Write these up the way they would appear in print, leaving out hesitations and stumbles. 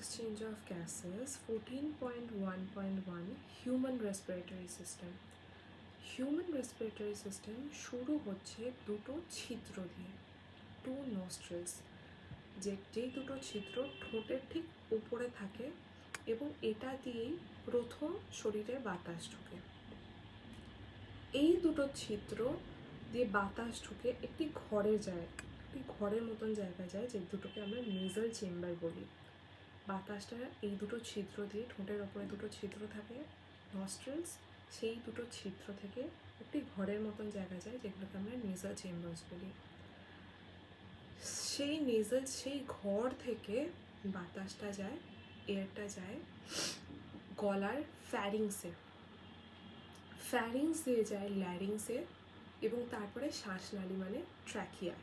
exchange of gases. 14.1.1 Human respiratory system. Human respiratory system শুরু হচ্ছে দুটো ছিদ্র দিয়ে, টু নস্ট্রিলস, যেই দুটো ছিদ্র ঠোঁটের ঠিক উপরে থাকে এবং এটা দিয়েই প্রথম শরীরে বাতাস ঢুকে। এই দুটো ছিদ্র দিয়ে বাতাস ঢুকে একটি ঘরে যায়, একটি ঘরের মতন জায়গায় যায়, যে দুটোকে আমরা নেজাল চেম্বার বলি। বাতাসটা এই দুটো ছিদ্র দিয়ে, ঠোঁটের ওপরে দুটো ছিদ্র থাকে নস্ট্রিলস, সেই দুটো ছিদ্র থেকে একটি ঘরের মতন জায়গা যায়, যেগুলোকে আমরা নেজাল চেম্বার্স বলি। সেই ঘর থেকে বাতাসটা যায়, এয়ারটা যায় গলার ফ্যারিংসে, ফ্যারিংস দিয়ে যায় ল্যারিংসে, এবং তারপরে শ্বাসনালী মানে ট্র্যাকিয়া।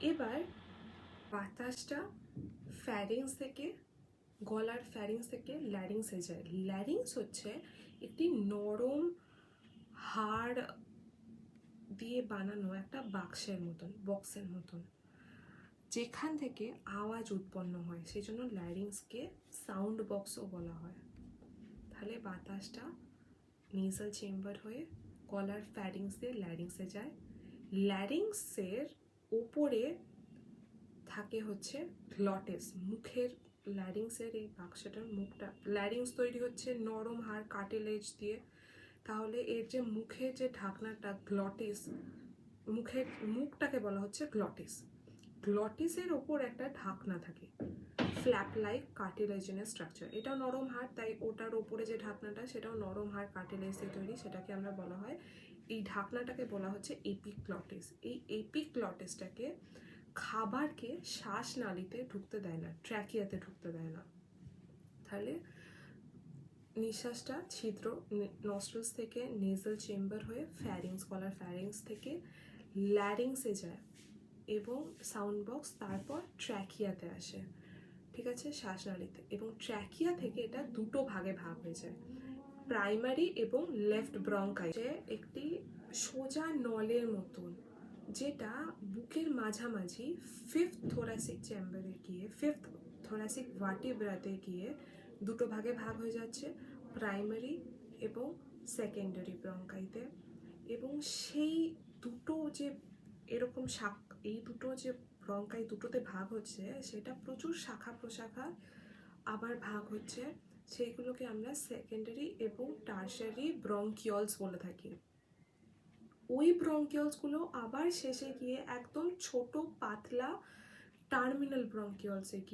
এবার বাতাসটা ফ্যারিংস থেকে, গলার ফ্যারিংস থেকে ল্যারিংসে যায়। ল্যারিংস হচ্ছে একটি নরম হাড় দিয়ে বানানো একটা বক্সের মতন, যেখান থেকে আওয়াজ উৎপন্ন হয়, সেই জন্য ল্যারিংসকে সাউন্ড বক্সও বলা হয়। তাহলে বাতাসটা নেজাল চেম্বার হয়ে গলার ফ্যারিংস দিয়ে ল্যারিংসে যায়। ল্যারিংসের ওপরে থাকে হচ্ছে গ্লটিস, মুখের, ল্যারিংসের এই বাক্সটার মুখটা, ল্যারিংস তৈরি হচ্ছে নরম হাড় কার্টিলেজ দিয়ে, তাহলে এর যে মুখের যে ঢাকনাটা গ্লটিস, মুখটাকে বলা হচ্ছে গ্লটিস। গ্লটিসের ওপর একটা ঢাকনা থাকে, ফ্ল্যাপ লাইক কার্টিলেজিনাস স্ট্রাকচার, এটাও নরম হাড়, তাই ওটার ওপরে যে ঢাকনাটা সেটাও নরম হাড় কার্টিলেজ দিয়ে তৈরি, সেটাকে আমরা বলা হয়, এই ঢাকনাটাকে বলা হচ্ছে এপিগ্লটিস। এই এপিগ্লটিসটাকে খাবারকে শ্বাসনালীতে ঢুকতে দেয় না, ট্র্যাকিয়াতে ঢুকতে দেয় না। তাহলে নিঃশ্বাসটা ছিদ্র নস্ট্রিলস থেকে নেজাল চেম্বার হয়ে ফ্যারিংস, গলার ফ্যারিংস থেকে ল্যারিংসে যায় এবং সাউন্ড বক্স, তারপর ট্র্যাকিয়াতে আসে, ঠিক আছে, শ্বাসনালীতে। এবং ট্র্যাকিয়া থেকে এটা দুটো ভাগে ভাগ হয়ে যায়, প্রাইমারি এবং লেফট ব্রঙ্কাই, যে একটি সোজা নলের মতন, যেটা বুকের মাঝামাঝি ফিফথ থোরাসিক চেম্বারে গিয়ে, ফিফথ থোরাসিক ভার্টিব্রাতে গিয়ে দুটো ভাগে ভাগ হয়ে যাচ্ছে, প্রাইমারি এবং সেকেন্ডারি ব্রঙ্কাইতে। এবং সেই দুটো যে এরকম এই দুটো যে ব্রঙ্কাই দুটোতে ভাগ হচ্ছে, সেটা প্রচুর শাখা প্রশাখা আবার ভাগ হচ্ছে, সেইগুলোকে আমরা সেকেন্ডারি এবং টারশারি ব্রঙ্কিওলস বলে থাকি। ওই ব্রঙ্কিওলসগুলো আবার শেষে গিয়ে একদম ছোট পাতলা টার্মিনাল ব্রঙ্কিওলসে গিয়ে